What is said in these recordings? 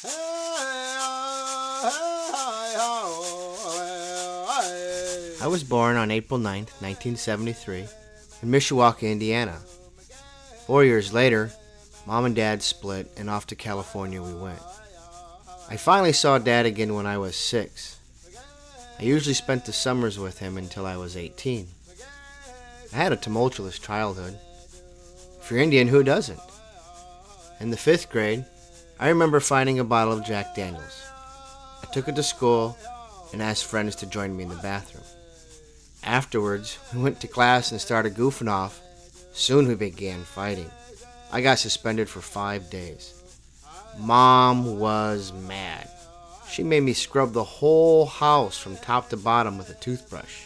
I was born on April 9th, 1973, in Mishawaka, Indiana. 4 years later, Mom and Dad split, and off to California we went. I finally saw Dad again when I was 6. I usually spent the summers with him until I was 18. I had a tumultuous childhood. If you're Indian, who doesn't? In the 5th grade, I remember finding a bottle of Jack Daniels. I took it to school and asked friends to join me in the bathroom. Afterwards, we went to class and started goofing off. Soon we began fighting. I got suspended for 5 days. Mom was mad. She made me scrub the whole house from top to bottom with a toothbrush.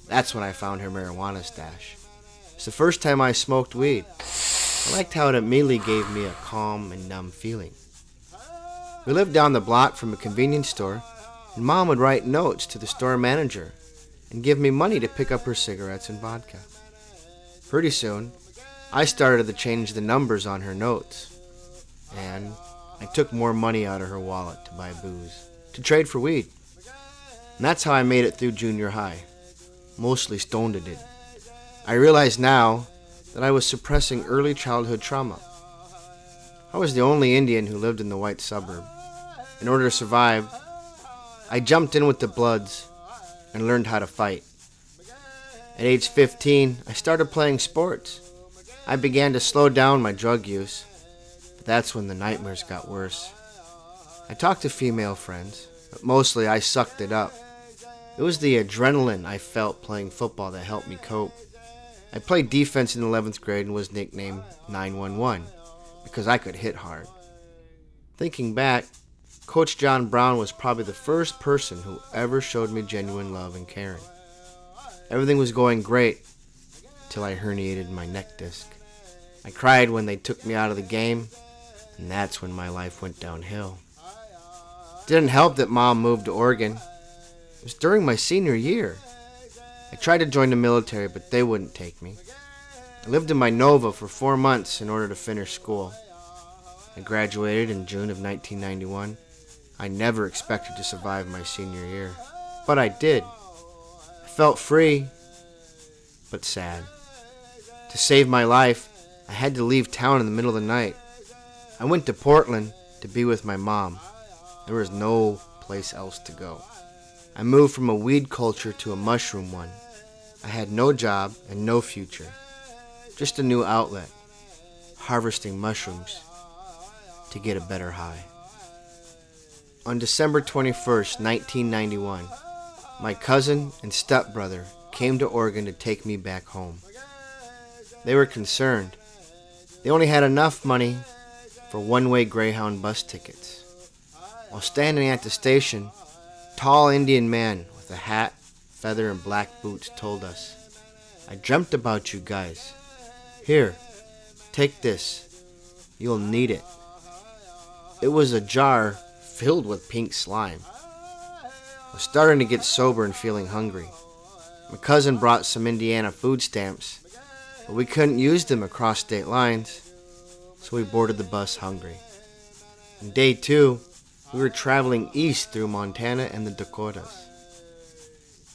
That's when I found her marijuana stash. It's the first time I smoked weed. I liked how it immediately gave me a calm and numb feeling. We lived down the block from a convenience store, and Mom would write notes to the store manager and give me money to pick up her cigarettes and vodka. Pretty soon, I started to change the numbers on her notes, and I took more money out of her wallet to buy booze, to trade for weed. And that's how I made it through junior high, mostly stoned it. I realize now that I was suppressing early childhood trauma. I was the only Indian who lived in the white suburb. In order to survive, I jumped in with the Bloods and learned how to fight. At age 15, I started playing sports. I began to slow down my drug use, but that's when the nightmares got worse. I talked to female friends, but mostly I sucked it up. It was the adrenaline I felt playing football that helped me cope. I played defense in 11th grade and was nicknamed 911 because I could hit hard. Thinking back, Coach John Brown was probably the first person who ever showed me genuine love and caring. Everything was going great till I herniated my neck disc. I cried when they took me out of the game, and that's when my life went downhill. It didn't help that Mom moved to Oregon. It was during my senior year. I tried to join the military, but they wouldn't take me. I lived in my Nova for 4 months in order to finish school. I graduated in June of 1991. I never expected to survive my senior year, but I did. I felt free, but sad. To save my life, I had to leave town in the middle of the night. I went to Portland to be with my mom. There was no place else to go. I moved from a weed culture to a mushroom one. I had no job and no future. Just a new outlet, harvesting mushrooms to get a better high. On December 21st, 1991, my cousin and stepbrother came to Oregon to take me back home. They were concerned. They only had enough money for one-way Greyhound bus tickets. While standing at the station, a tall Indian man with a hat, feather, and black boots told us, "I dreamt about you guys. Here, take this. You'll need it." It was a jar filled with pink slime. I was starting to get sober and feeling hungry. My cousin brought some Indiana food stamps, but we couldn't use them across state lines, so we boarded the bus hungry. On day 2, we were traveling east through Montana and the Dakotas.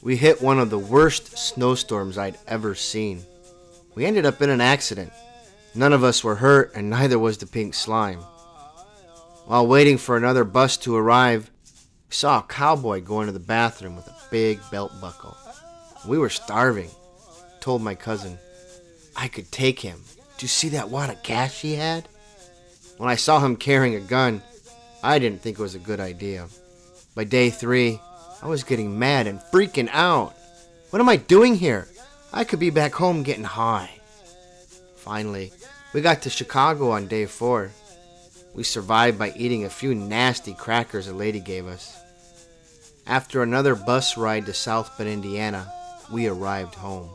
We hit one of the worst snowstorms I'd ever seen. We ended up in an accident. None of us were hurt, and neither was the pink slime. While waiting for another bus to arrive, we saw a cowboy go into the bathroom with a big belt buckle. We were starving. I told my cousin, I could take him. Did you see that wad of cash he had? When I saw him carrying a gun, I didn't think it was a good idea. By day 3, I was getting mad and freaking out. What am I doing here? I could be back home getting high. Finally, we got to Chicago on day 4. We survived by eating a few nasty crackers a lady gave us. After another bus ride to South Bend, Indiana, we arrived home.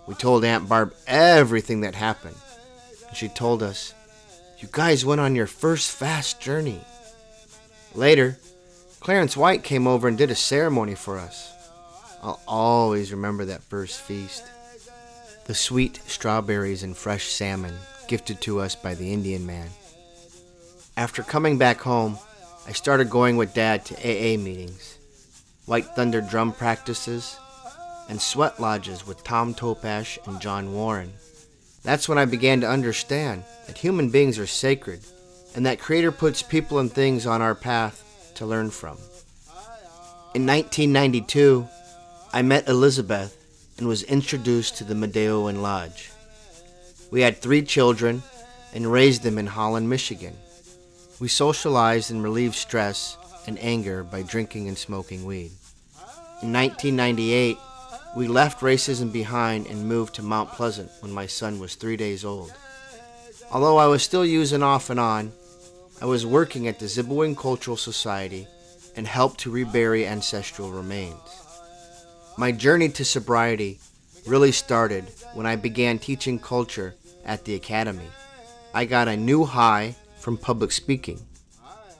We told Aunt Barb everything that happened, and she told us, "You guys went on your first fast journey." Later, Clarence White came over and did a ceremony for us. I'll always remember that first feast. The sweet strawberries and fresh salmon gifted to us by the Indian man. After coming back home, I started going with Dad to AA meetings, White Thunder drum practices, and sweat lodges with Tom Topash and John Warren. That's when I began to understand that human beings are sacred and that Creator puts people and things on our path to learn from. In 1992, I met Elizabeth and was introduced to the Medeoan Lodge. We had 3 children and raised them in Holland, Michigan. We socialized and relieved stress and anger by drinking and smoking weed. In 1998, we left racism behind and moved to Mount Pleasant when my son was 3 days old. Although I was still using off and on, I was working at the Zimbabwean Cultural Society and helped to rebury ancestral remains. My journey to sobriety really started when I began teaching culture at the academy. I got a new high from public speaking.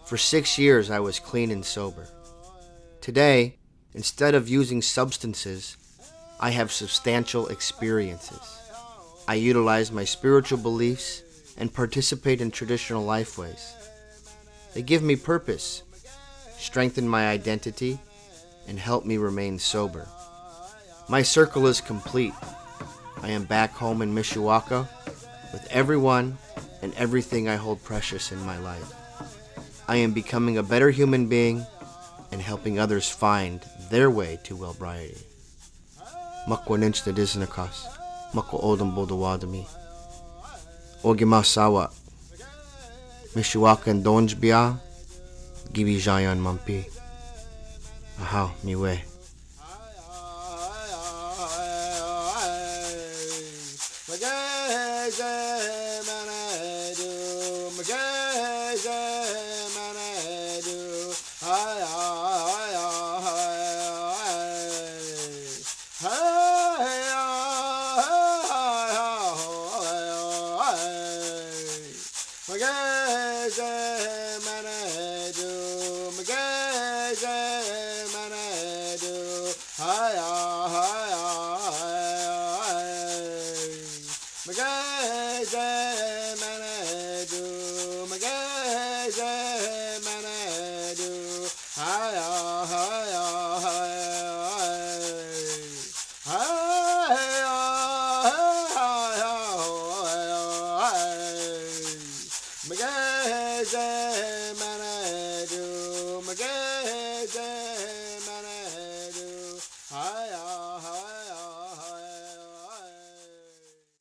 For 6 years, I was clean and sober. Today, instead of using substances, I have substantial experiences. I utilize my spiritual beliefs and participate in traditional lifeways. They give me purpose, strengthen my identity, and help me remain sober. My circle is complete. I am back home in Mishawaka with everyone and everything I hold precious in my life. I am becoming a better human being and helping others find their way to wellbriety. Makwa ninch na disnakas, makwa odam bodawadami. Ogima sawa, Mishawaka and Donjbia, Gibi Jayan Mampi. Ahaw, miwe. Hi,